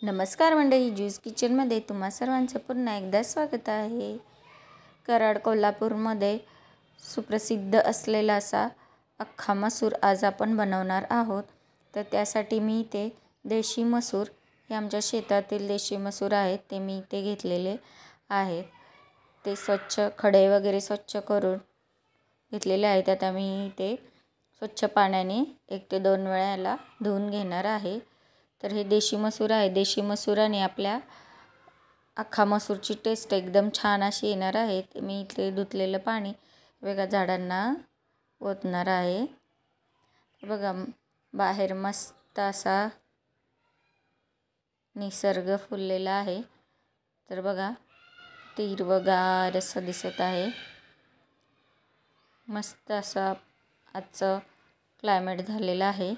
नमस्कार मंडळी, ज्यूस किचनमध्ये तुम्हा सर्वांचं पुन्हा एकदा स्वागत आहे. कराड कोल्हापूरमध्ये सुप्रसिद्ध असलेला असा अख्खा मसूर आज आपण बनवणार आहोत. तर त्यासाठी मी इथे देशी मसूर, हे आमच्या शेतातील देशी मसूर आहेत, ते मी इथे घेतलेले आहेत. ते स्वच्छ खडे वगैरे स्वच्छ करून घेतलेले आहेत. आता मी ते स्वच्छ पाण्याने 1 ते 2 वेळा याला धुवून घेणार आहे. तर हे देशी मसूर आहे. देशी मसुराने आपल्या अख्खा मसूरची टेस्ट एकदम छान अशी येणार आहे. मी इथे धुतलेलं पाणी वेगळ्या झाडांना ओतणार आहे. बघा, बाहेर मस्त असा निसर्ग फुललेला आहे. तर बघा, ते हिरवंगार असं दिसत आहे. मस्त असा आजचं क्लायमेट झालेलं आहे.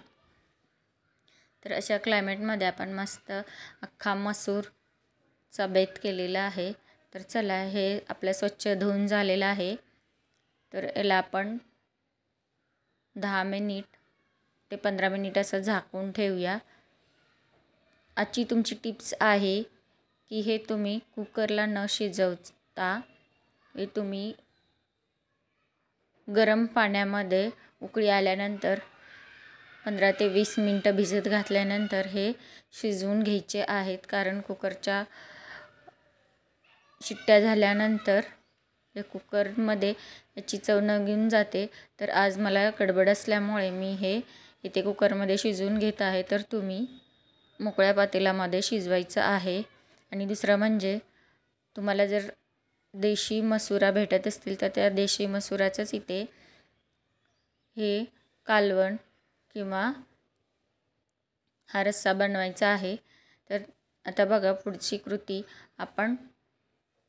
तर अशा क्लायमेटमध्ये आपण मस्त अख्खा मसूरचा बेत केलेला आहे. तर चला, हे आपलं स्वच्छ धुवून झालेलं आहे. तर याला आपण 10 मिनिट ते 15 मिनिट असं झाकून ठेवूया. आजची तुमची टिप्स आहे की हे तुम्ही कुकरला न शिजवता हे तुम्ही गरम पाण्यामध्ये उकळी आल्यानंतर 15 ते 20 मिनटं भिजत घातल्यानंतर हे शिजवून घ्यायचे आहेत. कारण कुकरच्या शिट्ट्या झाल्यानंतर हे कुकरमध्ये याची चव निघून जाते. तर आज मला गडबड असल्यामुळे मी हे इथे कुकरमध्ये शिजवून घेत आहे. तर तुम्ही मोकळ्या पातेल्यामध्ये शिजवायचं आहे. आणि दुसरं म्हणजे तुम्हाला जर देशी मसुरा भेटत असतील तर त्या देशी मसुराचंच इथे हे कालवण किंवा हा रस्सा बनवायचा आहे. तर आता बघा, पुढची कृती, आपण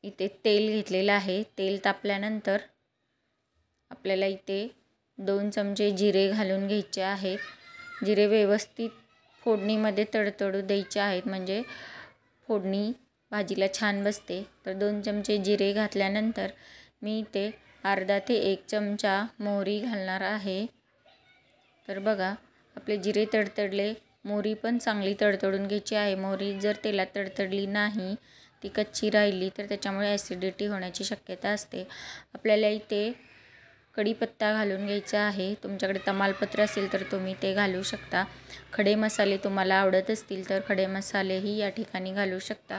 इथे तेल घेतलेलं आहे. तेल तापल्यानंतर आपल्याला इथे 2 चमचे जिरे घालून घ्यायचे आहेत. जिरे व्यवस्थित फोडणीमध्ये तडतडू द्यायचे आहेत, म्हणजे फोडणी भाजीला छान बसते. तर 2 चमचे जिरे घातल्यानंतर मी इथे अर्धा ते 1 चमचा मोहरी घालणार आहे. तर बघा, आपले जिरे तडतडले. मोहरी पण चांगली तडतडून घ्यायची आहे. मोहरी जर तेलात तडतडली नाही, ती कच्ची राहिली तर त्याच्यामुळे ॲसिडिटी होण्याची शक्यता असते. आपल्याला इथे कढीपत्ता घालून घ्यायचा आहे. तुमच्याकडे तमालपत्र असेल तर तुम्ही ते घालू शकता. खडे मसाले तुम्हाला आवडत असतील तर खडे मसालेही या ठिकाणी घालू शकता.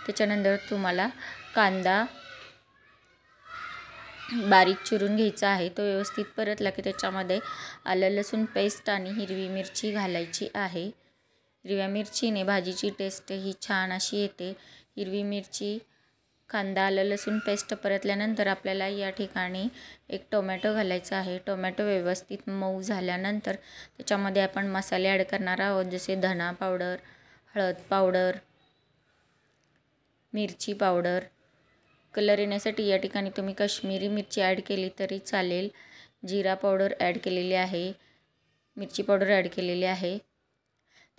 त्याच्यानंतर तुम्हाला कांदा बारीक चिरून घ्यायचा आहे. तो व्यवस्थित परतला की त्याच्यामध्ये आलं लसूण पेस्ट आणि हिरवी मिरची घालायची आहे. हिरव्या मिरचीने भाजीची टेस्ट ही छान अशी येते. हिरवी मिरची, कांदा, आलं लसूण पेस्ट परतल्यानंतर आपल्याला या ठिकाणी 1 टोमॅटो घालायचा आहे. टोमॅटो व्यवस्थित मऊ झाल्यानंतर त्याच्यामध्ये आपण मसाले ॲड करणार आहोत, जसे धना पावडर, हळद पावडर, मिरची पावडर. कलर येण्यासाठी या ठिकाणी तुम्ही काश्मीरी मिरची ॲड केली तरी चालेल. जिरा पावडर ॲड केलेली आहे, मिरची पावडर ॲड केलेली आहे.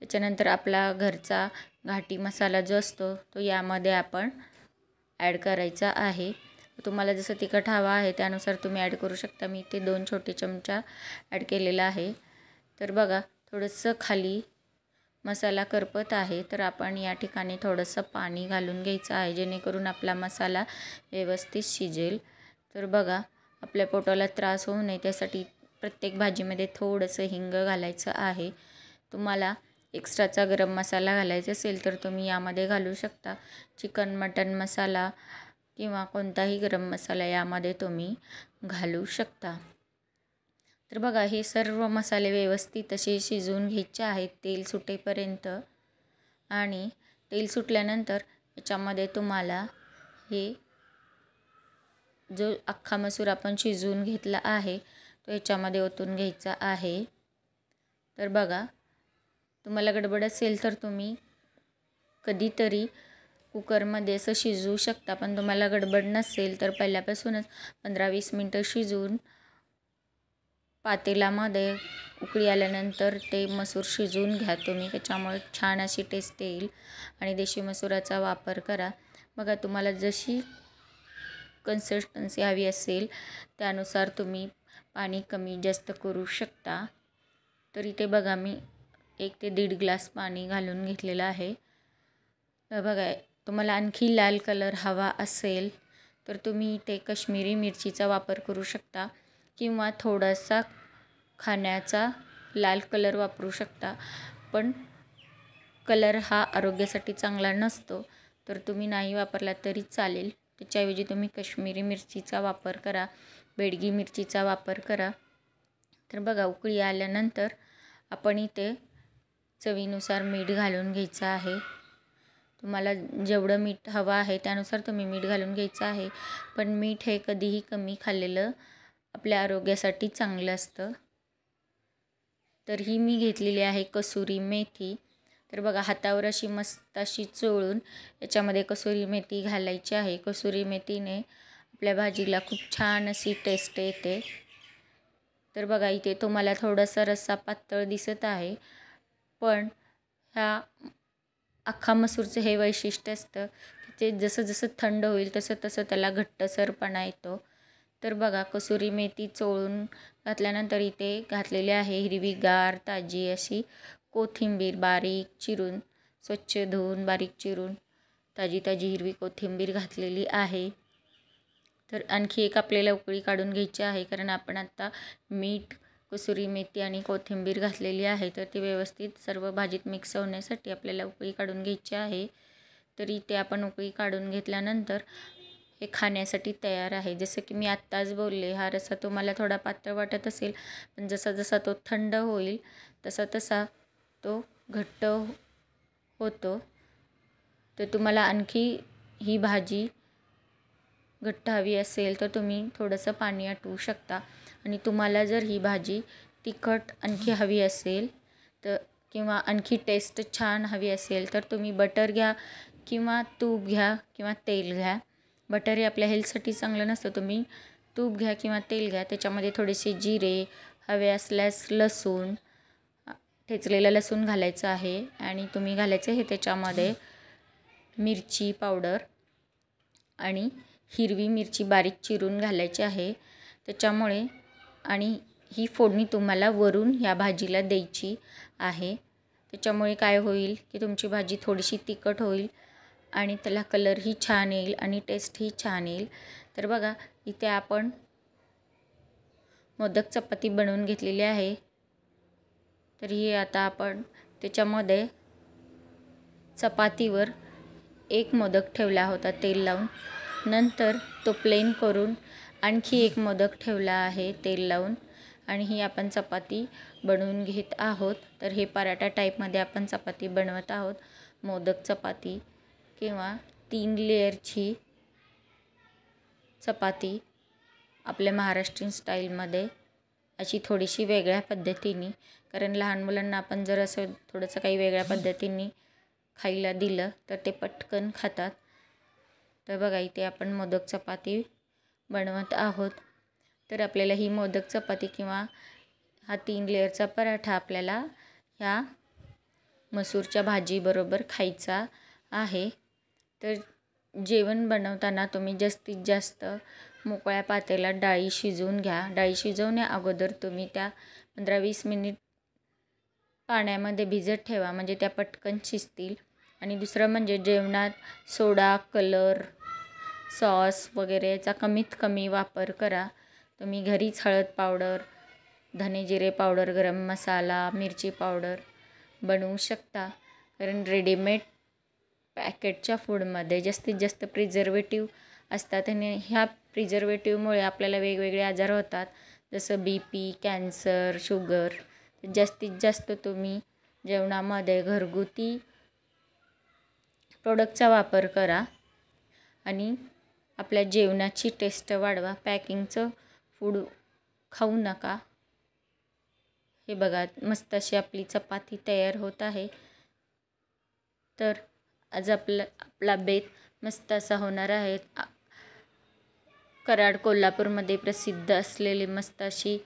त्याच्यानंतर आपला घरचा घाटी मसाला जो असतो तो यामध्ये आपण ॲड करायचा आहे. तुम्हाला जसं तिखट हवा आहे त्यानुसार तुम्ही ॲड करू शकता. मी इथे 2 छोटे चमचा ॲड केलेला आहे. तर बघा, थोडंसं खाली मसाला करपत आहे, तर आपण या ठिकाणी थोडंसं पाणी घालून घ्यायचं आहे, जेणेकरून आपला मसाला व्यवस्थित शिजेल. तर बघा, आपल्या पोटाला त्रास होऊ नये त्यासाठी प्रत्येक भाजीमध्ये थोडंसं हिंग घालायचं आहे. तुम्हाला एक्स्ट्राचा गरम मसाला घालायचा असेल तर तुम्ही यामध्ये घालू शकता. चिकन मटन मसाला किंवा कोणताही गरम मसाला यामध्ये तुम्ही घालू शकता. तर बघा, हे सर्व मसाले व्यवस्थित असे शिजवून घ्यायचे आहेत तेल सुटेपर्यंत. आणि तेल सुटल्यानंतर याच्यामध्ये तुम्हाला हे जो अख्खा मसूर आपण शिजवून घेतला आहे तो याच्यामध्ये ओतून घ्यायचा आहे. तर बघा, तुम्हाला गडबड असेल तर तुम्ही कधीतरी कुकरमध्ये असं शिजवू शकता. पण तुम्हाला गडबड नसेल तर पहिल्यापासूनच 15-20 मिनटं शिजवून पातेल्यामध्ये उकळी आल्यानंतर ते मसूर शिजवून घ्या तुम्ही. त्याच्यामुळे छान अशी टेस्ट येईल. आणि देशी मसुराचा वापर करा. बघा, तुम्हाला जशी कन्सिस्टन्सी हवी असेल त्यानुसार तुम्ही पाणी कमी जास्त करू शकता. तर इथे बघा, मी 1 ते 1.5 ग्लास पाणी घालून घेतलेलं आहे. बघा, तुम्हाला आणखी लाल कलर हवा असेल तर तुम्ही इथे काश्मीरी मिरचीचा वापर करू शकता किंवा थोडासा खाण्याचा लाल कलर वापरू शकता. पण कलर हा आरोग्यासाठी चांगला नसतो, तर तुम्ही नाही वापरला तरी चालेल. त्याच्याऐवजी तुम्ही काश्मीरी मिरचीचा वापर करा, बेडगी मिरचीचा वापर करा. तर बघा, उकळी आल्यानंतर आपण इथे चवीनुसार मीठ घालून घ्यायचं आहे. तुम्हाला जेवढं मीठ हवं आहे त्यानुसार तुम्ही मीठ घालून घ्यायचं आहे. पण मीठ हे कधीही कमी खाल्लेलं आपल्या आरोग्यासाठी चांगलं असतं. तर ही मी घेतलेली आहे कसुरी मेथी. तर बघा, हातावर अशी मस्त अशी चोळून याच्यामध्ये कसुरी मेथी घालायची आहे. कसुरी मेथीने आपल्या भाजीला खूप छान अशी टेस्ट येते. तर बघा, इथे तुम्हाला थोडासा रस्सा पातळ दिसत आहे, पण ह्या अख्खा मसूरचं हे वैशिष्ट्य असतं की ते जसं जसं थंड होईल तसं तसं त्याला घट्टसरपणा येतो. तर बघा, कसुरी मेथी चोळून घातल्यानंतर इथे घातलेली आहे हिरवीगार ताजी अशी कोथिंबीर, बारीक चिरून, स्वच्छ धुवून बारीक चिरून ताजी ताजी हिरवी कोथिंबीर घातलेली आहे. तर आणखी एक आपल्याला उकळी काढून घ्यायची आहे, कारण आपण आत्ता मीठ, कसुरी मेथी आणि कोथिंबीर घातलेली आहे. तर ती व्यवस्थित सर्व भाजीत मिक्स होण्यासाठी आपल्याला उकळी काढून घ्यायची आहे. तर इथे आपण उकळी काढून घेतल्यानंतर हे खाण्यासाठी तयार आहे. जसं की मी आत्ताच बोलले, हा रस्सा तुम्हाला थोडा पातळ वाटत असेल, पण जसा जसा तो थंड होईल तसा तसा तो घट्ट होतो. तर तुम्हाला आणखी ही भाजी घट्ट हवी असेल तर तुम्ही थोडंसं पाणी आटवू शकता. आणि तुम्हाला जर ही भाजी तिखट आणखी हवी असेल तर किंवा आणखी टेस्ट छान हवी असेल तर तुम्ही बटर घ्या किंवा तूप घ्या किंवा तेल घ्या. बटर हे आपल्या हेल्थसाठी चांगलं नसतं. तुम्ही तूप घ्या किंवा तेल घ्या. त्याच्यामध्ये थोडेसे जिरे, हवे असल्यास लसूण, ठेचलेलं लसूण घालायचं आहे. आणि तुम्ही घालायचं हे त्याच्यामध्ये मिरची पावडर आणि हिरवी मिरची बारीक चिरून घालायची आहे त्याच्यामुळे. आणि ही फोडणी तुम्हाला वरून ह्या भाजीला द्यायची आहे. त्याच्यामुळे काय होईल की तुमची भाजी थोडीशी तिखट होईल आणि त्याला कलरही छान येईल आणि टेस्टही छान येईल. तर बघा, इथे आपण मोदक चपाती बनवून घेतलेली आहे. तर ही आता आपण त्याच्यामध्ये चपातीवर एक मोदक ठेवला होता तेल लावून, नंतर तो प्लेन करून आणखी एक मोदक ठेवला आहे तेल लावून, आणि ही आपण चपाती बनवून घेत आहोत. तर हे पराठा टाईपमध्ये आपण चपाती बनवत आहोत. मोदक चपाती किंवा 3 लेयरची चपाती आपल्या महाराष्ट्रीयन स्टाईलमध्ये, अशी थोडीशी वेगळ्या पद्धतीने. कारण लहान मुलांना आपण जर असं थोडंसं काही वेगळ्या पद्धतीने खायला दिलं तर ते पटकन खातात. तर बघा, इथे आपण मोदक चपाती बनवत आहोत. तर आपल्याला ही मोदक चपाती किंवा हा 3 लेयरचा पराठा आपल्याला ह्या मसूरच्या भाजीबरोबर खायचा आहे. तर जेवण बनवताना तुम्ही जास्तीत जास्त मोकळ्या पातेल्यात डाळी शिजवून घ्या. डाळी शिजवण्या अगोदर तुम्ही त्या 15-20 मिनिट पाण्यामध्ये भिजत ठेवा, म्हणजे त्या पटकन शिजतील. आणि दुसरं म्हणजे जेवणात सोडा, कलर, सॉस वगैरे याचा कमीत कमी वापर करा. तुम्ही घरीच हळद पावडर, धने जिरे पावडर, गरम मसाला, मिरची पावडर बनवू शकता. कारण रेडीमेड पॅकेटच्या फूडमध्ये जास्तीत जास्त प्रिझर्वेटिव्ह असतात आणि ह्या प्रिझर्वेटिव्हमुळे आपल्याला वेगवेगळे आजार होतात, जसं BP, कॅन्सर, शुगर. जास्तीत जास्त तुम्ही जेवणामध्ये घरगुती प्रोडक्टचा वापर करा आणि आपल्या जेवणाची टेस्ट वाढवा. पॅकिंगचं फूड खाऊ नका. हे बघा, मस्त अशी आपली चपाती तयार होत आहे. तर आज आपला बेत मस्त असा होणार आहे. कराड, कोल्हापूरमध्ये प्रसिद्ध असलेली मस्त अशी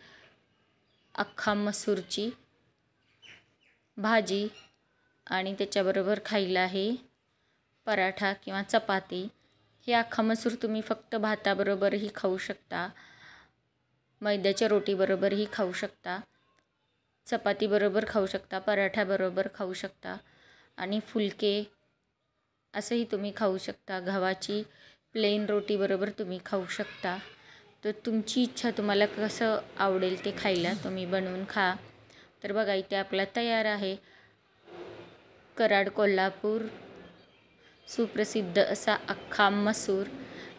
अख्खा मसूरची भाजी आणि त्याच्याबरोबर खायला आहे पराठा किंवा चपाती. हे अख्खा मसूर तुम्ही फक्त भाताबरोबरही खाऊ शकता, मैद्याच्या रोटीबरोबरही खाऊ शकता, चपातीबरोबर खाऊ शकता, पराठ्याबरोबर खाऊ शकता आणि फुलके असंही तुम्ही खाऊ शकता. गव्हाची प्लेन रोटीबरोबर तुम्ही खाऊ शकता. तर तुमची इच्छा, तुम्हाला कसं आवडेल ते खायला तुम्ही बनवून खा. तर बघा इथे आपला तयार आहे कराड कोल्हापूर सुप्रसिद्ध असा अख्खा मसूर.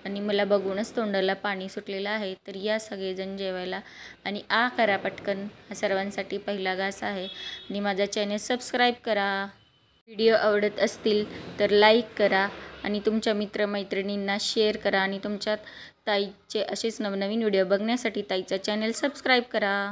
आणि मला बघूनच तोंडाला पाणी सुटलेलं आहे. तर या सगळेजण जेवायला आणि करा पटकन. हा सर्वांसाठी पहिला घास आहे. आणि माझा चॅनल सबस्क्राईब करा. व्हिडिओ आवडत असतील तर लाईक करा आणि तुमच्या मित्रमैत्रिणींना शेअर करा. आणि तुमच्या ताईचे असेच नवनवीन व्हिडिओ बघण्यासाठी ताईचा चॅनल सबस्क्राईब करा.